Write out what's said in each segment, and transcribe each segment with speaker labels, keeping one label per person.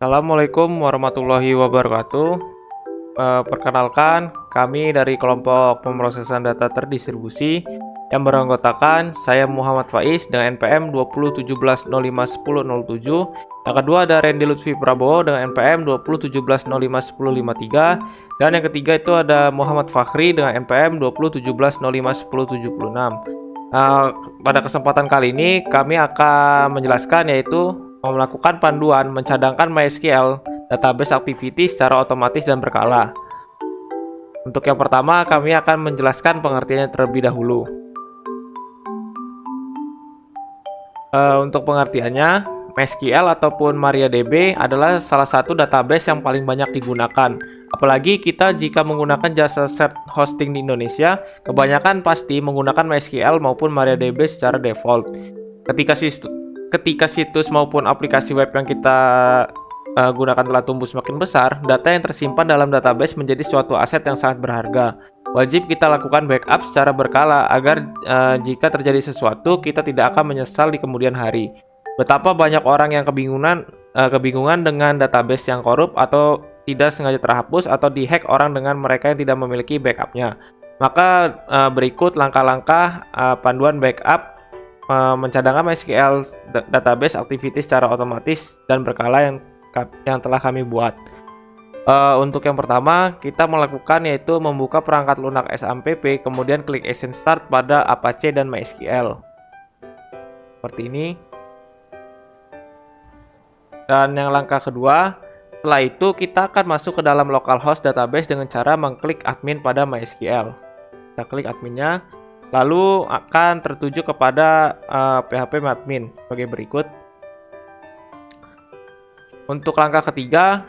Speaker 1: Assalamualaikum warahmatullahi wabarakatuh. Perkenalkan, kami dari kelompok pemrosesan data terdistribusi yang beranggotakan saya Muhammad Faiz dengan NPM 2017051007. Yang kedua ada Randy Lutfi Prabowo dengan NPM 2017051053. Dan yang ketiga itu ada Muhammad Fakhri dengan NPM 2017051076. Pada kesempatan kali ini kami akan menjelaskan yaitu melakukan panduan mencadangkan MySQL database activity secara otomatis dan berkala. Untuk yang pertama, kami akan menjelaskan pengertiannya terlebih dahulu. Untuk pengertiannya, MySQL ataupun MariaDB adalah salah satu database yang paling banyak digunakan. Apalagi kita jika menggunakan jasa shared hosting di Indonesia, kebanyakan pasti menggunakan MySQL maupun MariaDB secara default. Ketika situs maupun aplikasi web yang kita gunakan telah tumbuh semakin besar, data yang tersimpan dalam database menjadi suatu aset yang sangat berharga. Wajib kita lakukan backup secara berkala agar jika terjadi sesuatu, kita tidak akan menyesal di kemudian hari. Betapa banyak orang yang kebingungan dengan database yang korup atau tidak sengaja terhapus atau dihack orang dengan mereka yang tidak memiliki backupnya. Maka berikut langkah-langkah panduan backup mencadangkan MySQL database activity secara otomatis dan berkala yang telah kami buat. Untuk yang pertama, kita melakukan yaitu membuka perangkat lunak SAMPP, kemudian klik Action Start pada Apache dan MySQL. Seperti ini. Dan yang langkah kedua, setelah itu kita akan masuk ke dalam localhost database dengan cara mengklik admin pada MySQL. Kita klik adminnya, lalu akan tertuju kepada PHP admin sebagai berikut. Untuk langkah ketiga,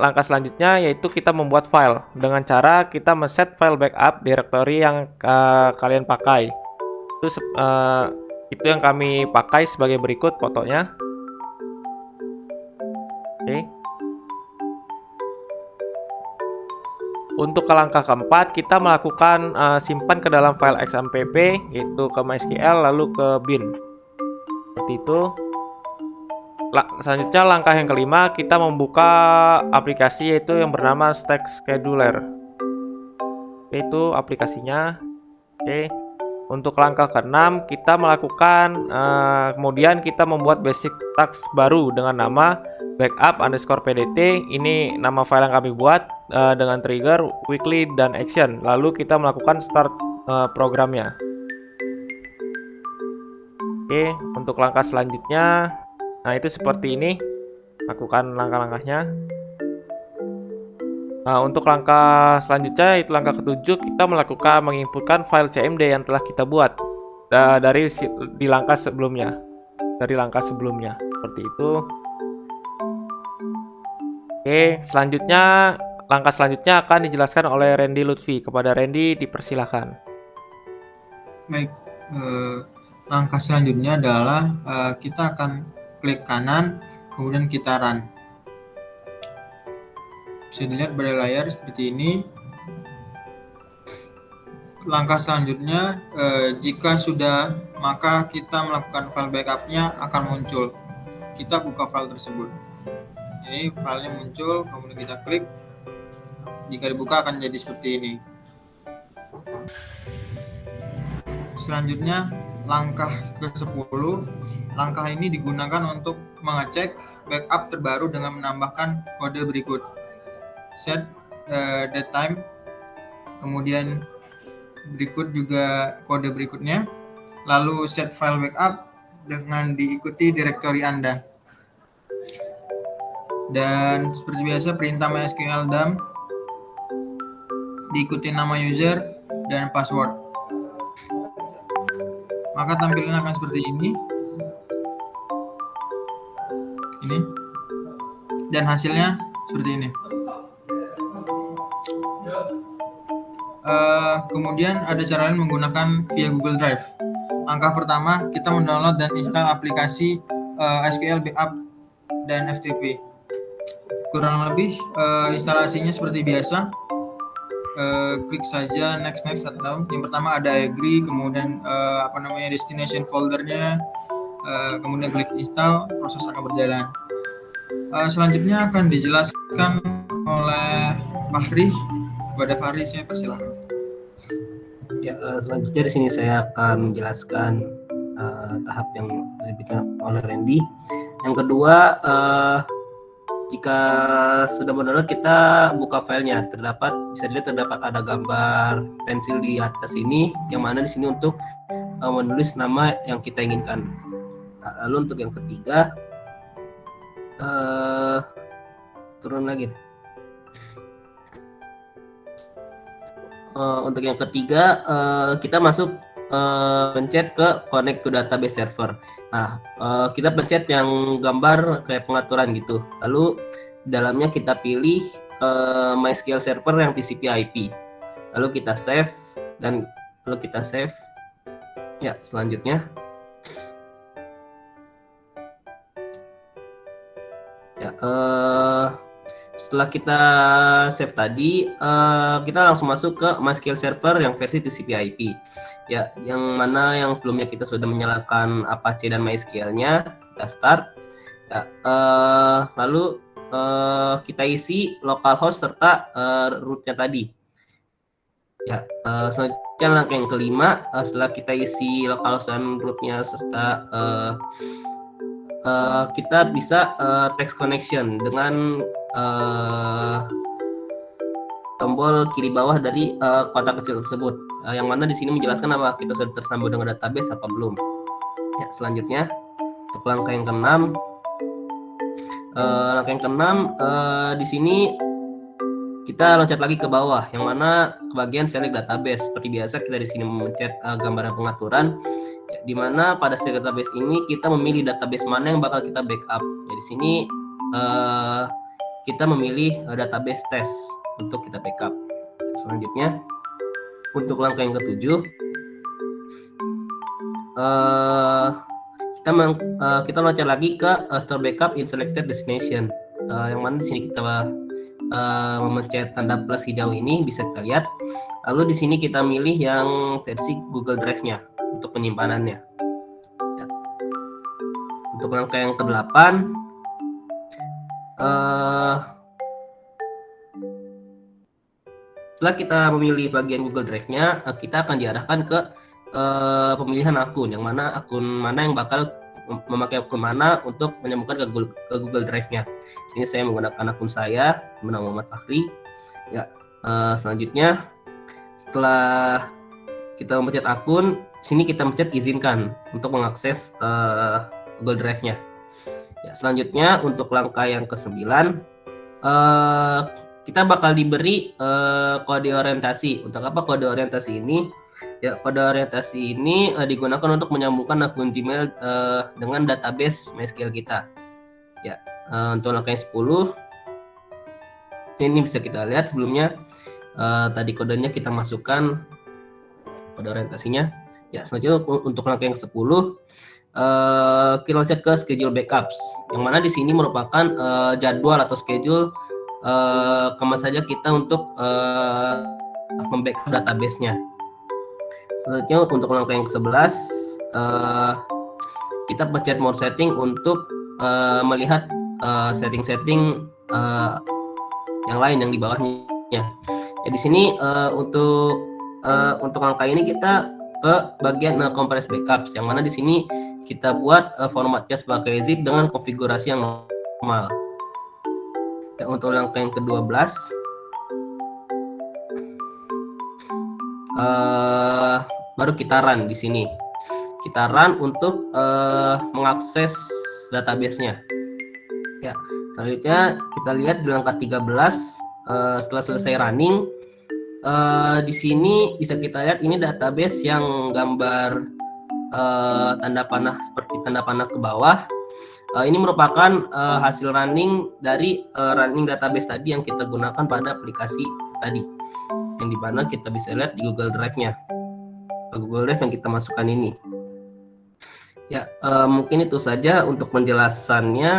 Speaker 1: langkah selanjutnya yaitu kita membuat file dengan cara kita men-set file backup directory yang kalian pakai. Itu yang kami pakai sebagai berikut fotonya. Oke. Untuk ke langkah keempat, kita melakukan simpan ke dalam file XAMPP, yaitu ke MySQL lalu ke bin. Seperti itu. Selanjutnya langkah yang kelima, kita membuka aplikasi yaitu yang bernama Stack Scheduler. Itu aplikasinya. Oke. Untuk langkah keenam, kita melakukan kemudian kita membuat basic task baru dengan nama backup_pdt. Ini nama file yang kami buat dengan trigger, weekly, dan action. Lalu kita melakukan start programnya. Oke, untuk langkah selanjutnya, nah itu seperti ini. Lakukan langkah-langkahnya. Nah, untuk langkah selanjutnya, itu langkah ketujuh, kita melakukan menginputkan file CMD yang telah kita buat di langkah sebelumnya. Dari langkah sebelumnya, seperti itu. Oke, selanjutnya langkah selanjutnya akan dijelaskan oleh Randy Lutfi. Kepada Randy dipersilahkan.
Speaker 2: Baik, langkah selanjutnya adalah kita akan klik kanan, kemudian kita run. Bisa dilihat pada layar seperti ini. Langkah selanjutnya, jika sudah, maka kita melakukan file backupnya akan muncul. Kita buka file tersebut. Ini filenya muncul, kemudian kita klik. Jika dibuka akan jadi seperti ini. Selanjutnya, langkah ke-10. Langkah ini digunakan untuk mengecek backup terbaru dengan menambahkan kode berikut. Set datetime, kemudian berikut juga kode berikutnya, lalu set file backup dengan diikuti direktori Anda. Dan seperti biasa perintah MySQL dump diikuti nama user dan password. Maka tampilan akan seperti ini. Dan hasilnya seperti ini. Kemudian ada cara lain menggunakan via Google Drive. Langkah pertama, kita mendownload dan install aplikasi SQL Backup dan FTP. Kurang lebih instalasinya seperti biasa. Klik saja next atau yang pertama ada agree, kemudian destination foldernya, kemudian klik install, proses akan berjalan. Selanjutnya akan dijelaskan oleh Fahri. Kepada Fahri saya persilakan.
Speaker 3: Ya, selanjutnya di sini saya akan menjelaskan tahap yang diberikan oleh Randy. Yang kedua, jika sudah mendownload, kita buka filenya. Bisa dilihat terdapat ada gambar pensil di atas ini, yang mana di sini untuk menulis nama yang kita inginkan. Nah, lalu untuk yang ketiga, turun lagi. Untuk yang ketiga, kita masuk pencet ke connect to database server. Nah, kita pencet yang gambar kayak pengaturan gitu. Lalu dalamnya kita pilih MySQL server yang TCP IP. Lalu kita save Ya, selanjutnya. Ya, setelah kita save tadi, kita langsung masuk ke MySQL server yang versi TCP IP. Ya, yang mana yang sebelumnya kita sudah menyalakan Apache dan MySQL-nya, kita start. Ya, lalu kita isi localhost serta root-nya tadi. Ya, selanjutnya langkah yang kelima, setelah kita isi localhost dan root-nya serta kita bisa text connection dengan tombol kiri bawah dari kotak kecil tersebut, yang mana di sini menjelaskan apa kita sudah tersambung dengan database apa belum. Ya, selanjutnya untuk langkah yang keenam, di sini kita loncat lagi ke bawah, yang mana ke bagian select database. Seperti biasa kita di sini memencet gambaran pengaturan, ya, di mana pada select database ini kita memilih database mana yang bakal kita backup. Ya, di sini kita memilih database test untuk kita backup. Selanjutnya untuk langkah yang ketujuh, kita loncat lagi ke store backup in selected destination, yang mana di sini kita memencet tanda plus hijau ini, bisa kita lihat. Lalu di sini kita milih yang versi Google Drive-nya untuk penyimpanannya. Ya. Untuk langkah yang ke-8, setelah kita memilih bagian Google Drive-nya, kita akan diarahkan ke pemilihan akun, yang mana akun mana yang bakal memakai akun mana untuk menyambungkan ke Google Drive-nya. Sini saya menggunakan akun saya, bernama Muhammad Fakhri. Ya, selanjutnya setelah kita mencet akun, sini kita mencet izinkan untuk mengakses Google Drive-nya. Ya, selanjutnya untuk langkah yang ke-9, kita bakal diberi kode orientasi. Untuk apa kode orientasi ini? Ya, kode orientasi ini digunakan untuk menyambungkan akun Gmail dengan database MySQL kita. Ya, untuk langkah yang 10, ini bisa kita lihat sebelumnya tadi kodenya kita masukkan kode orientasinya. Ya, selanjutnya untuk langkah yang 10, kita loncat ke schedule backups, yang mana di sini merupakan jadwal atau schedule kapan saja kita untuk membackup database-nya. Selanjutnya untuk langkah yang ke-11, kita pencet more setting untuk melihat setting-setting yang lain yang di bawahnya. Ya, di sini untuk langkah ini kita ke bagian compress backups, yang mana di sini kita buat formatnya sebagai zip dengan konfigurasi yang normal. Ya, untuk langkah yang ke-12, baru kita run di sini. Kita run untuk mengakses database-nya. Ya, selanjutnya kita lihat di langkah 13, setelah selesai running, di sini bisa kita lihat ini database yang gambar tanda panah seperti tanda panah ke bawah. Ini merupakan hasil running dari running database tadi yang kita gunakan pada aplikasi tadi, yang dimana kita bisa lihat di Google Drive-nya, Google Drive yang kita masukkan ini. Ya, mungkin itu saja untuk penjelasannya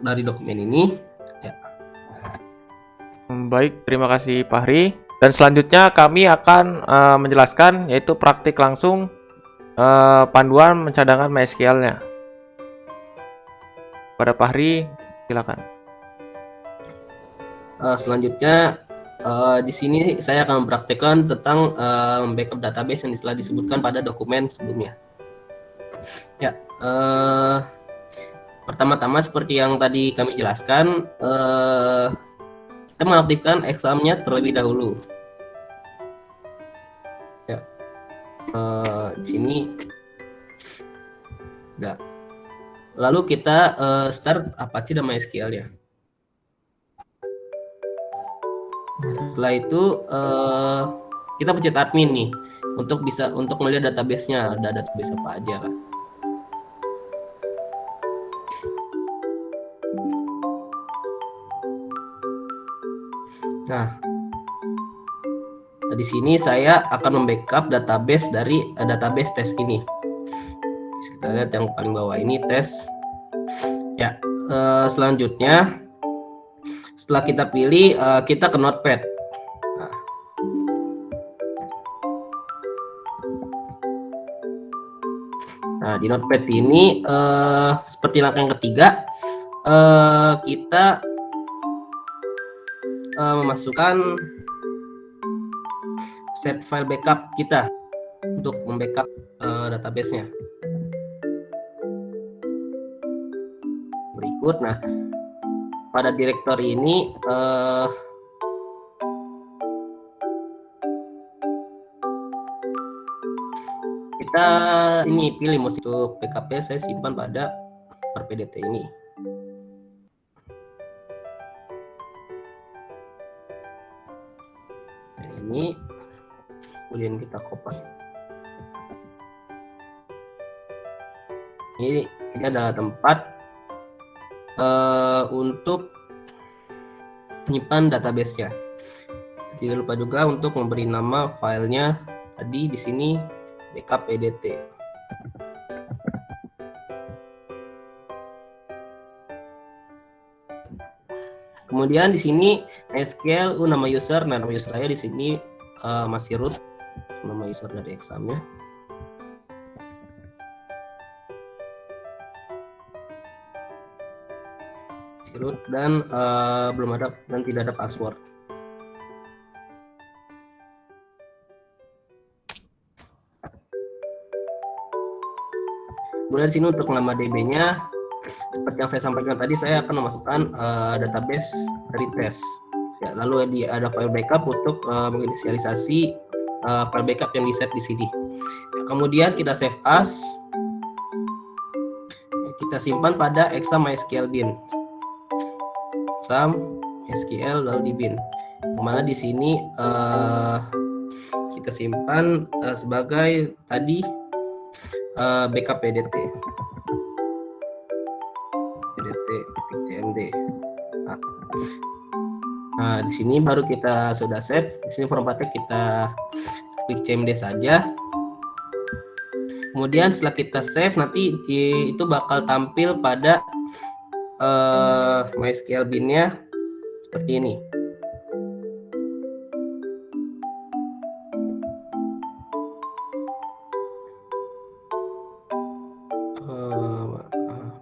Speaker 3: dari dokumen ini. Ya.
Speaker 1: Baik, terima kasih Fahri. Dan selanjutnya kami akan menjelaskan, yaitu praktik langsung panduan mencadangkan MySQL-nya. Pada Fahri, silakan.
Speaker 3: Selanjutnya di sini saya akan mempraktikkan tentang backup database yang telah disebutkan pada dokumen sebelumnya. Ya, pertama-tama seperti yang tadi kami jelaskan, kita mengaktifkan examnya terlebih dahulu. Ya, di sini, ya. Lalu kita start Apache dan MySQL ya. Setelah itu kita pencet admin nih untuk melihat database-nya, ada database apa aja kan. Nah, di sini saya akan membackup database dari database tes ini. Kita lihat yang paling bawah ini tes. Ya, selanjutnya setelah kita pilih, kita ke Notepad. Nah, di Notepad ini seperti langkah yang ketiga, kita memasukkan set file backup kita untuk membackup database-nya. Berikut, nah pada directory ini kita ini pilih untuk backup-nya saya simpan pada PDT ini. Nah, ini kemudian kita copy. Ini adalah tempat untuk menyimpan database-nya. Tidak lupa juga untuk memberi nama filenya tadi di sini backup PDT. Kemudian di sini SQL nama user, nah nama user saya di sini masih root, nama user dari examnya. Root dan belum ada dan tidak ada password. Kemudian di sini untuk nama DB-nya, seperti yang saya sampaikan tadi, saya akan memasukkan database dari tes. Ya, lalu ada file backup untuk menginisialisasi file backup yang di set di sini. Ya, kemudian kita save as, kita simpan pada exam MySQL bin. Exam SQL lalu di bin. Kemana di sini kita simpan sebagai tadi backup PDT. CMD. Nah, di sini baru kita sudah save. Di sini formatnya kita klik CMD saja. Kemudian setelah kita save, nanti itu bakal tampil pada MySQL bin-nya seperti ini.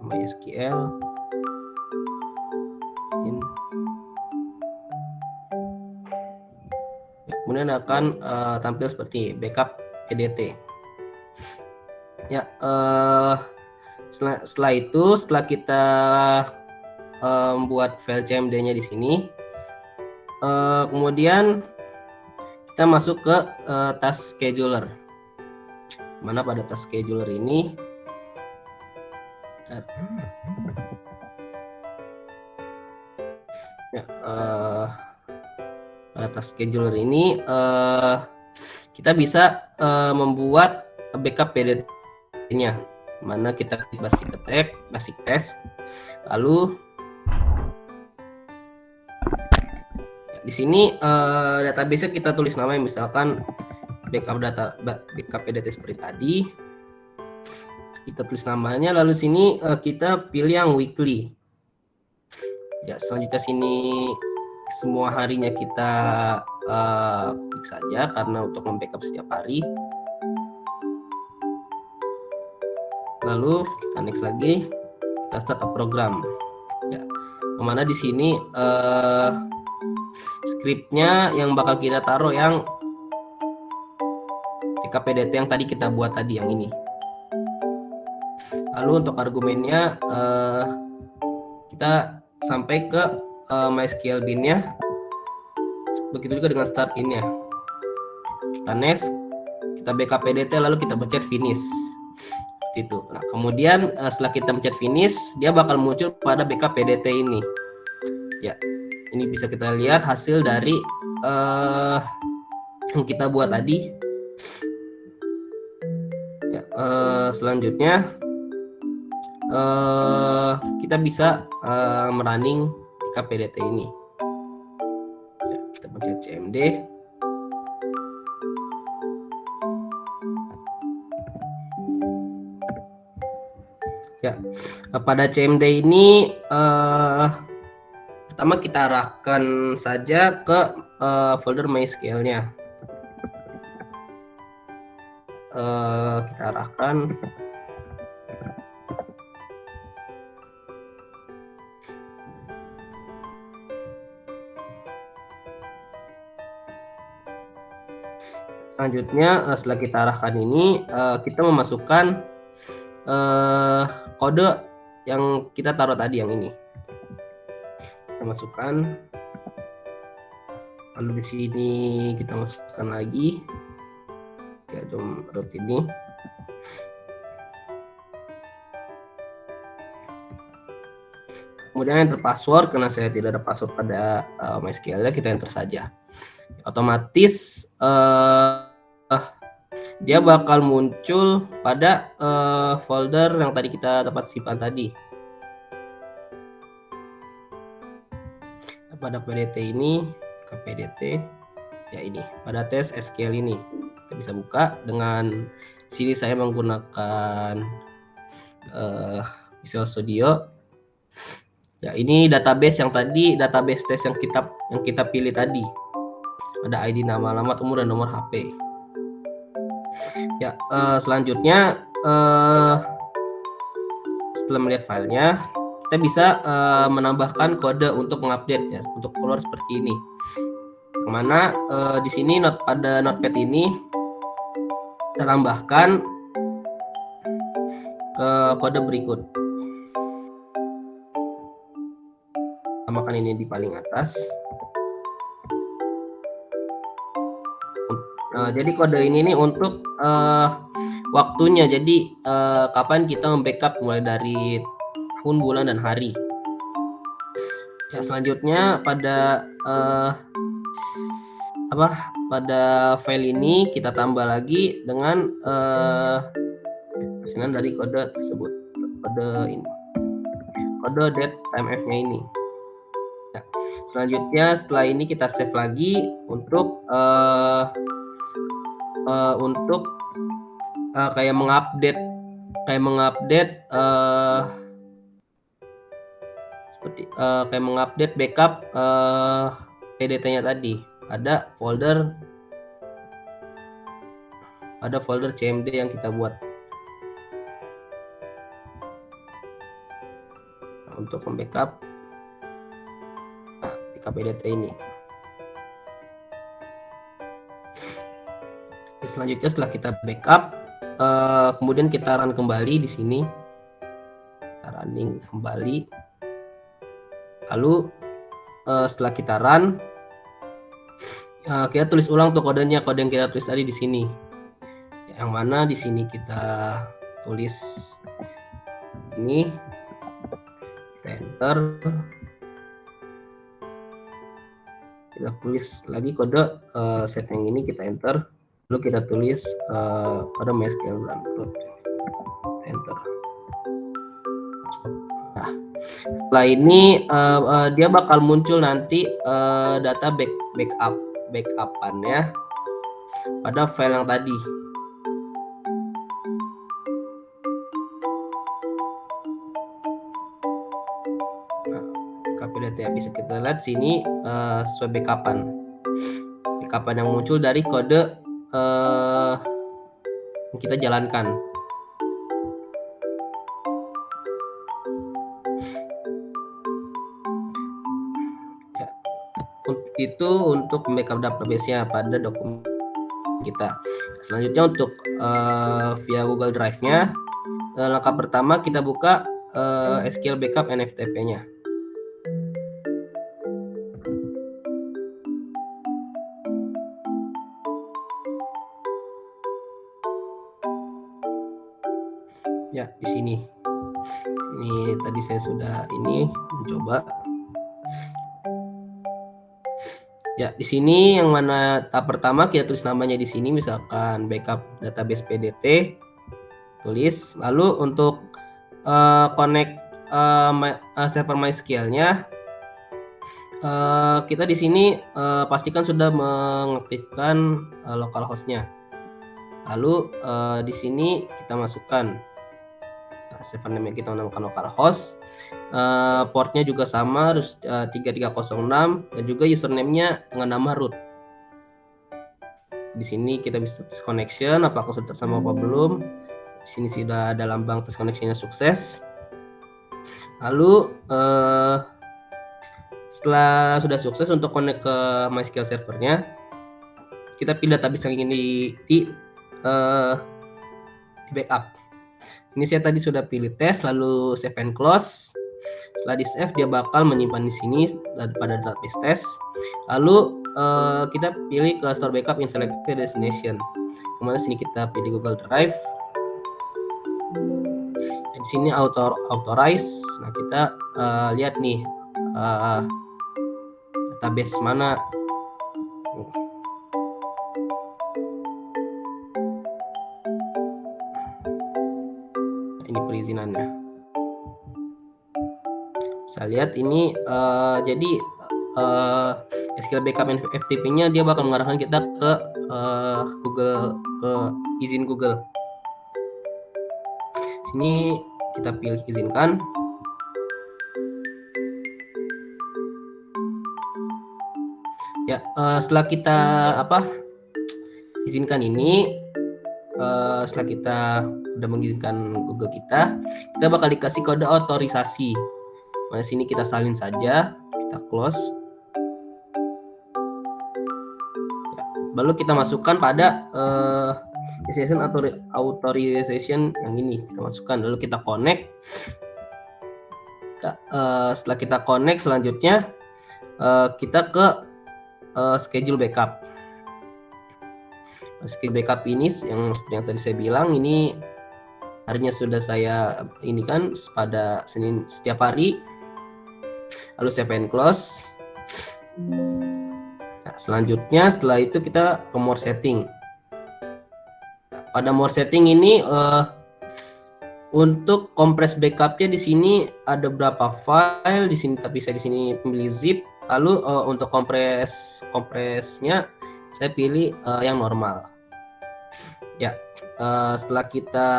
Speaker 3: MySQL bin. Kemudian akan tampil seperti backup PDT. Ya, setelah itu, setelah kita membuat file CMD-nya di sini, kemudian kita masuk ke task scheduler. Mana pada task scheduler ini, ya, pada task scheduler ini kita bisa membuat backup PDT-nya. Mana kita klik basic test, lalu di sini database kita tulis nama, misalkan backup PDT seperti tadi, kita tulis namanya, lalu sini kita pilih yang weekly. Ya, selanjutnya sini semua harinya kita klik saja karena untuk membackup setiap hari. Lalu kita next lagi, Kita start a program. Ya, kemana di sini scriptnya yang bakal kita taruh yang PKPDT yang tadi kita buat tadi yang ini. Lalu untuk argumennya kita sampai ke MySQL bin-nya. Begitu juga dengan start in-nya. Kita next, kita backup PDT, lalu kita pencet finish. Seperti itu. Nah, kemudian setelah kita pencet finish, dia bakal muncul pada backup PDT ini. Ya, ini bisa kita lihat hasil dari yang kita buat tadi. Ya, selanjutnya kita bisa merunning backup PDT ini. Ya, kita pencet cmd. Ya, pada cmd ini pertama kita arahkan saja ke folder MySQL-nya. Kita arahkan selanjutnya. Setelah kita arahkan ini, kita memasukkan kode yang kita taruh tadi yang ini. Kita masukkan, lalu di sini kita masukkan lagi ke dom root ini. Kemudian enter password, karena saya tidak ada password pada MySQL-nya, kita enter saja. Otomatis dia bakal muncul pada folder yang tadi kita dapat simpan tadi. Pada PDT ini, ke PDT, ya ini, pada tes SQL ini. Kita bisa buka dengan sini saya menggunakan Visual Studio. Ya, ini database yang tadi, database tes yang kita pilih tadi. Ada ID, nama, alamat, umur, dan nomor HP. Ya, selanjutnya setelah melihat filenya, kita bisa menambahkan kode untuk mengupdate ya, untuk keluar seperti ini. Yang mana di sini pada notepad ini kita tambahkan kode berikut. Tambahkan ini di paling atas. Jadi kode ini nih untuk waktunya. Jadi kapan kita membackup, mulai dari tahun, bulan, dan hari. Ya, selanjutnya pada pada file ini kita tambah lagi dengan pesanan dari kode tersebut, kode ini, kode .timef-nya ini. Ya, selanjutnya setelah ini kita save lagi untuk kayak mengupdate seperti kayak mengupdate backup PDT-nya tadi. Ada folder cmd yang kita buat. Nah, untuk membackup backup PDT ini. Selanjutnya setelah kita backup, kemudian kita run kembali di sini. Kita running kembali. Lalu setelah kita run, kita tulis ulang tuh kodenya, kode yang kita tulis tadi di sini. Yang mana di sini kita tulis ini, kita enter. Kita tulis lagi kode set yang ini, kita enter. Lalu kita tulis pada MySQL run, enter. Nah, setelah ini dia bakal muncul nanti data backupannya pada file yang tadi. Nah, PDT bisa kita lihat sini sesuai backupan yang muncul dari kode yang kita jalankan. itu untuk backup database-nya pada dokumen kita. Selanjutnya untuk via Google Drive-nya, langkah pertama kita buka SQL backup NFTP-nya. Ya, di sini. Ini tadi saya sudah mencoba. Ya, di sini yang mana tahap pertama kita tulis namanya di sini, misalkan backup database PDT, tulis. Lalu untuk connect server MySQL-nya, kita di sini pastikan sudah mengaktifkan localhost-nya. Lalu di sini kita masukkan server name kita menamakan localhost. Portnya juga sama, harus 3306, dan juga username-nya dengan nama root. Di sini kita bisa tes connection, apakah sudah tersambung apa belum. Di sini sudah ada lambang tes connection-nya sukses. Lalu setelah sudah sukses untuk connect ke MySQL servernya, kita pilih database yang ingin di backup. Ini saya tadi sudah pilih tes, lalu save and close. Setelah di save, dia bakal menyimpan di sini pada database test. Lalu kita pilih ke store backup in selected destination. Kemana sini kita pilih Google Drive. Di sini authorize. Nah, kita lihat nih database mana. Ini perizinannya. Bisa lihat ini jadi SQL backup FTP-nya dia bakal mengarahkan kita ke Google, ke izin Google. Sini kita pilih izinkan. Ya, setelah kita izinkan ini, setelah kita udah mengizinkan Google kita bakal dikasih kode otorisasi. Nah, sini kita salin saja, kita close. Ya, lalu kita masukkan pada destination authorization yang ini, kita masukkan, lalu kita connect. Setelah kita connect, selanjutnya kita ke schedule backup. Schedule backup ini yang seperti yang tadi saya bilang, ini harinya sudah saya ini kan pada Senin setiap hari. Lalu save and close. Nah, selanjutnya setelah itu kita ke more setting. Nah, pada more setting ini untuk kompres backupnya di sini ada berapa file di sini, tapi saya di sini pilih zip. Lalu untuk kompresnya saya pilih yang normal. Ya, setelah kita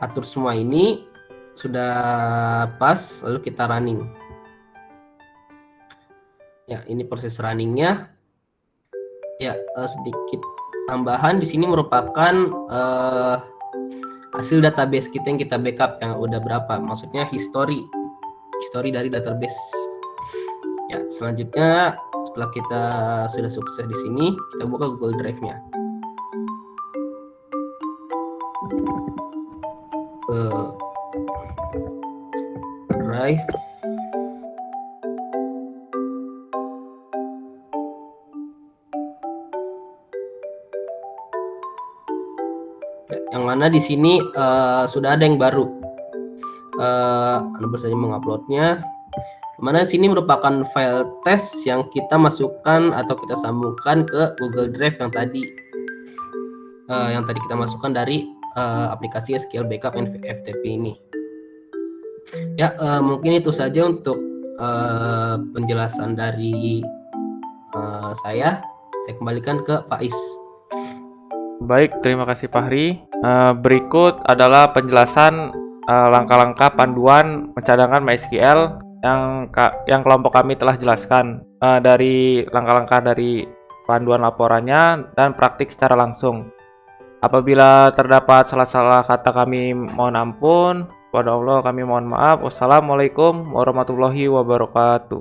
Speaker 3: atur semua ini sudah pas, lalu kita running. Ya, ini proses runningnya. Ya, sedikit tambahan di sini merupakan hasil database kita yang kita backup yang udah berapa, maksudnya history dari database. Ya, selanjutnya setelah kita sudah sukses di sini, kita buka Google Drive-nya. Drive. Yang mana di sini sudah ada yang baru. Anda baru saja menguploadnya. Mana sini merupakan file test yang kita masukkan atau kita sambungkan ke Google Drive yang tadi kita masukkan dari aplikasi SQL Backup FTP ini. Ya, mungkin itu saja untuk penjelasan dari saya. Saya kembalikan ke Pak Is.
Speaker 1: Baik, terima kasih Fahri. Berikut adalah penjelasan langkah-langkah panduan mencadangkan MySQL yang kelompok kami telah jelaskan, dari langkah-langkah dari panduan laporannya dan praktik secara langsung. Apabila terdapat salah-salah kata, kami mohon ampun. Kepada Allah kami mohon maaf. Wassalamualaikum warahmatullahi wabarakatuh.